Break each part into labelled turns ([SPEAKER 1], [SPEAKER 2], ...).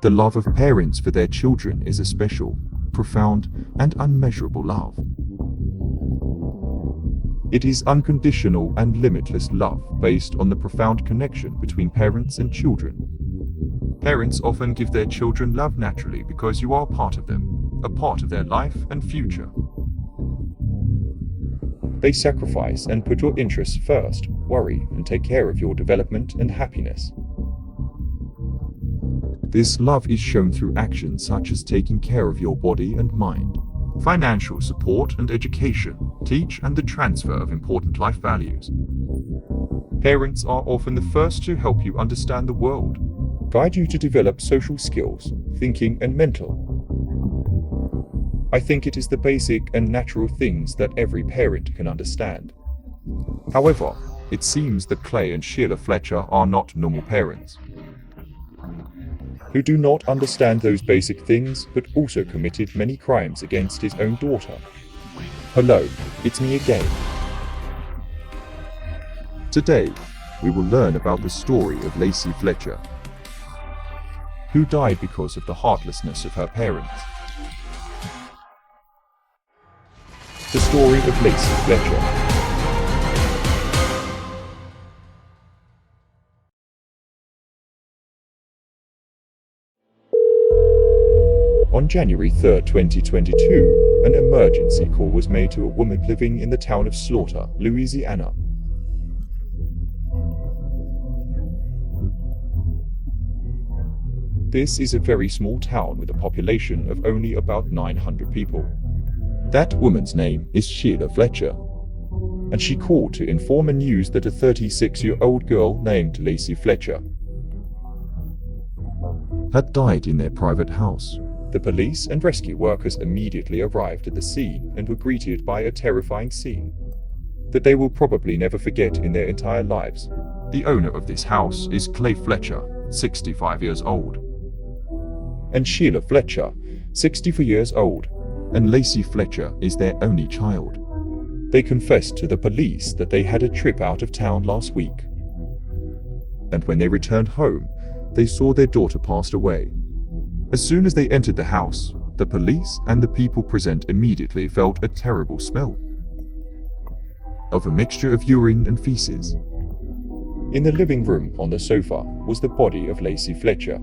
[SPEAKER 1] The love of parents for their children is a special, profound, and unmeasurable love. It is unconditional and limitless love based on the profound connection between parents and children. Parents often give their children love naturally because you are part of them, a part of their life and future. They sacrifice and put your interests first, worry and take care of your development and happiness. This love is shown through actions such as taking care of your body and mind, financial support and education, teach and the transfer of important life values. Parents are often the first to help you understand the world, guide you to develop social skills, thinking and mental. I think it is the basic and natural things that every parent can understand. However, it seems that Clay and Sheila Fletcher are not normal parents, who do not understand those basic things but also committed many crimes against his own daughter. Hello, it's me again. Today, we will learn about the story of Lacey Fletcher, who died because of the heartlessness of her parents. The story of Lacey Fletcher. On January 3, 2022, an emergency call was made to a woman living in the town of Slaughter, Louisiana. This is a very small town with a population of only about 900 people. That woman's name is Sheila Fletcher, and she called to inform and news that a 36-year-old girl named Lacey Fletcher had died in their private house. The police and rescue workers immediately arrived at the scene and were greeted by a terrifying scene that they will probably never forget in their entire lives. The owner of this house is Clay Fletcher, 65 years old, and Sheila Fletcher, 64 years old, and Lacey Fletcher is their only child. They confessed to the police that they had a trip out of town last week, and when they returned home, they saw their daughter passed away. As soon as they entered the house, the police and the people present immediately felt a terrible smell of a mixture of urine and feces. In the living room on the sofa was the body of Lacey Fletcher.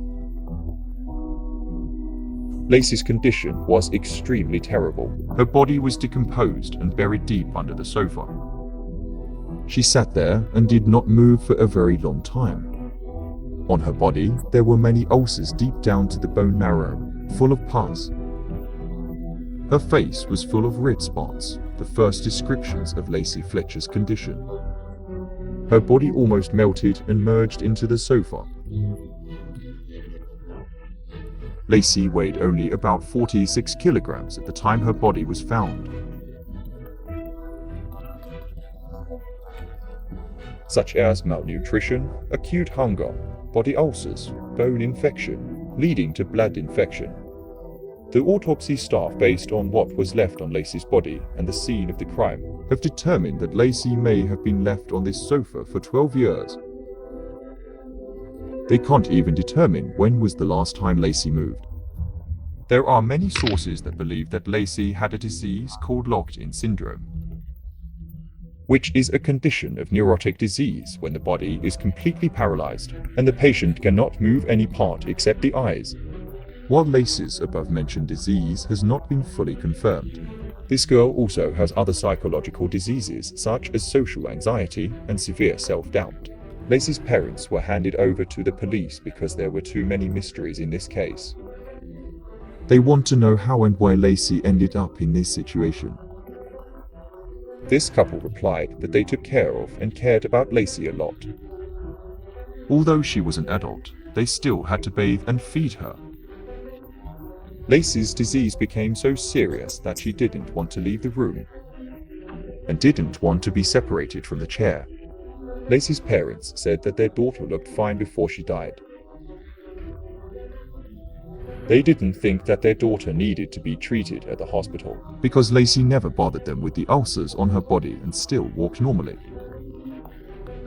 [SPEAKER 1] Lacey's condition was extremely terrible. Her body was decomposed and buried deep under the sofa. She sat there and did not move for a very long time. On her body, there were many ulcers deep down to the bone marrow, full of pus. Her face was full of red spots, the first descriptions of Lacey Fletcher's condition. Her body almost melted and merged into the sofa. Lacey weighed only about 46 kilograms at the time her body was found. Such as malnutrition, acute hunger, body ulcers, bone infection, leading to blood infection. The autopsy staff, based on what was left on Lacey's body and the scene of the crime, have determined that Lacey may have been left on this sofa for 12 years. They can't even determine when was the last time Lacey moved. There are many sources that believe that Lacey had a disease called locked-in syndrome, which is a condition of neurotic disease when the body is completely paralyzed and the patient cannot move any part except the eyes. While Lacey's above-mentioned disease has not been fully confirmed, this girl also has other psychological diseases such as social anxiety and severe self-doubt. Lacey's parents were handed over to the police because there were too many mysteries in this case. They want to know how and why Lacey ended up in this situation. This couple replied that they took care of and cared about Lacey a lot. Although she was an adult, they still had to bathe and feed her. Lacey's disease became so serious that she didn't want to leave the room and didn't want to be separated from the chair. Lacey's parents said that their daughter looked fine before she died. They didn't think that their daughter needed to be treated at the hospital because Lacey never bothered them with the ulcers on her body and still walked normally.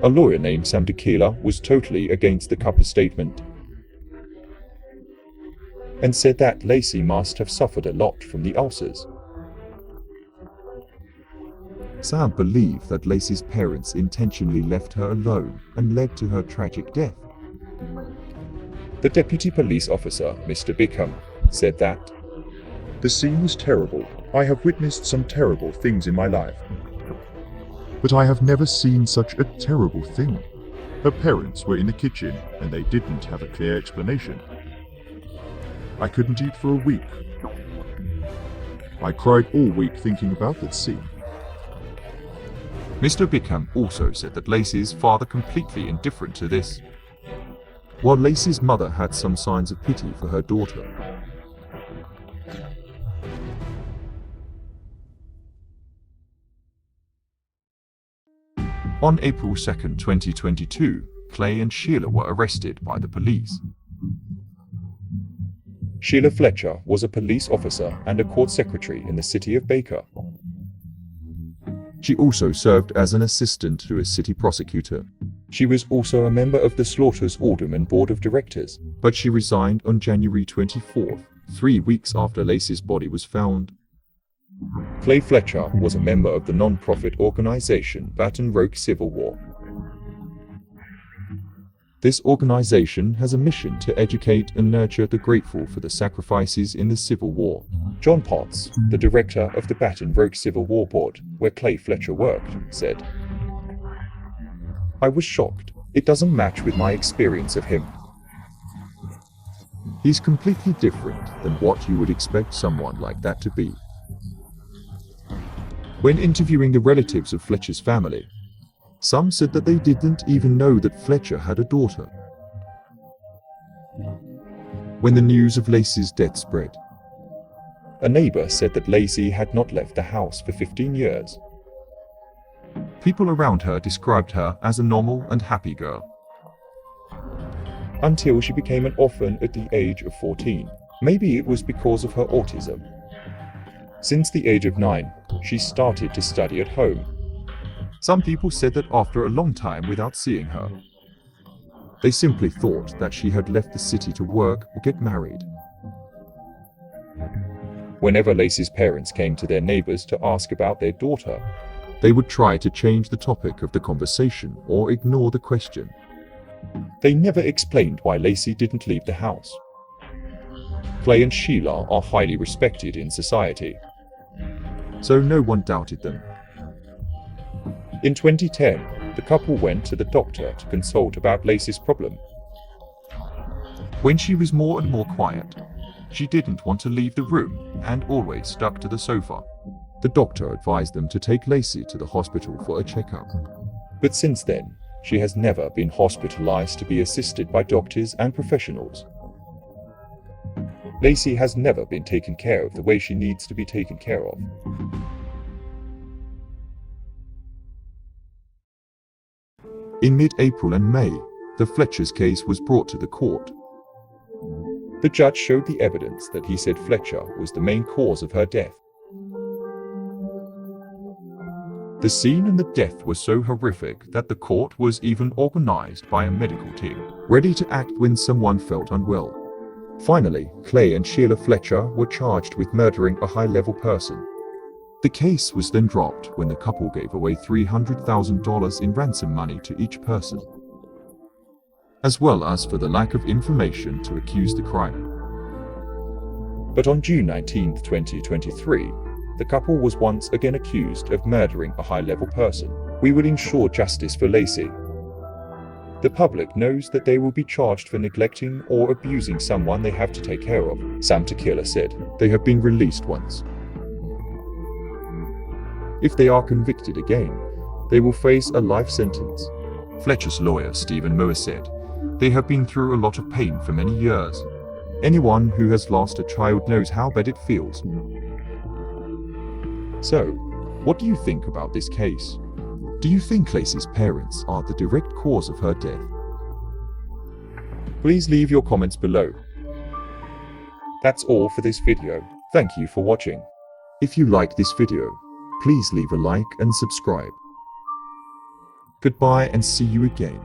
[SPEAKER 1] A lawyer named Sam Tequila was totally against the couple's statement. and said that Lacey must have suffered a lot from the ulcers. Some believe that Lacey's parents intentionally left her alone and led to her tragic death. The deputy police officer, Mr. Bickham, said that,
[SPEAKER 2] "The scene was terrible. I have witnessed some terrible things in my life, but I have never seen such a terrible thing. Her parents were in the kitchen and they didn't have a clear explanation. I couldn't eat for a week. I cried all week thinking about that scene."
[SPEAKER 1] Mr. Bickham also said that Lacey's father completely indifferent to this, while Lacey's mother had some signs of pity for her daughter. On April 2, 2022, Clay and Sheila were arrested by the police. Sheila Fletcher was a police officer and a court secretary in the city of Baker. She also served as an assistant to a city prosecutor. She was also a member of the Slaughters Alderman Board of Directors, but she resigned on January 24th, 3 weeks after Lacey's body was found. Clay Fletcher was a member of the non-profit organization Baton Rouge Civil War. This organization has a mission to educate and nurture the grateful for the sacrifices in the Civil War. John Potts, the director of the Baton Rouge Civil War Board, where Clay Fletcher worked, said, "I was shocked. It doesn't match with my experience of him. He's completely different than what you would expect someone like that to be." When interviewing the relatives of Fletcher's family, some said that they didn't even know that Fletcher had a daughter. When the news of Lacey's death spread, a neighbor said that Lacey had not left the house for 15 years. People around her described her as a normal and happy girl, until she became an orphan at the age of 14. Maybe it was because of her autism. Since the age of 9, she started to study at home. Some people said that after a long time without seeing her, they simply thought that she had left the city to work or get married. Whenever Lacey's parents came to their neighbors to ask about their daughter, they would try to change the topic of the conversation or ignore the question. They never explained why Lacey didn't leave the house. Clay and Sheila are highly respected in society, so no one doubted them. In 2010, the couple went to the doctor to consult about Lacey's problem. When she was more and more quiet, she didn't want to leave the room and always stuck to the sofa. The doctor advised them to take Lacey to the hospital for a checkup. But since then, she has never been hospitalized to be assisted by doctors and professionals. Lacey has never been taken care of the way she needs to be taken care of. In mid-April and May, the Fletcher's case was brought to the court. The judge showed the evidence that he said Fletcher was the main cause of her death. The scene and the death were so horrific that the court was even organized by a medical team, ready to act when someone felt unwell. Finally, Clay and Sheila Fletcher were charged with murdering a high-level person. The case was then dropped when the couple gave away $300,000 in ransom money to each person, as well as for the lack of information to accuse the crime. But on June 19, 2023, the couple was once again accused of murdering a high-level person. "We will ensure justice for Lacey. The public knows that they will be charged for neglecting or abusing someone they have to take care of," Sam Tequila said. "They have been released once. If they are convicted again, they will face a life sentence." Fletcher's lawyer, Stephen Moore, said, "They have been through a lot of pain for many years. Anyone who has lost a child knows how bad it feels." So, what do you think about this case? Do you think Lacey's parents are the direct cause of her death? Please leave your comments below. That's all for this video. Thank you for watching. If you like this video, please leave a like and subscribe. Goodbye and see you again.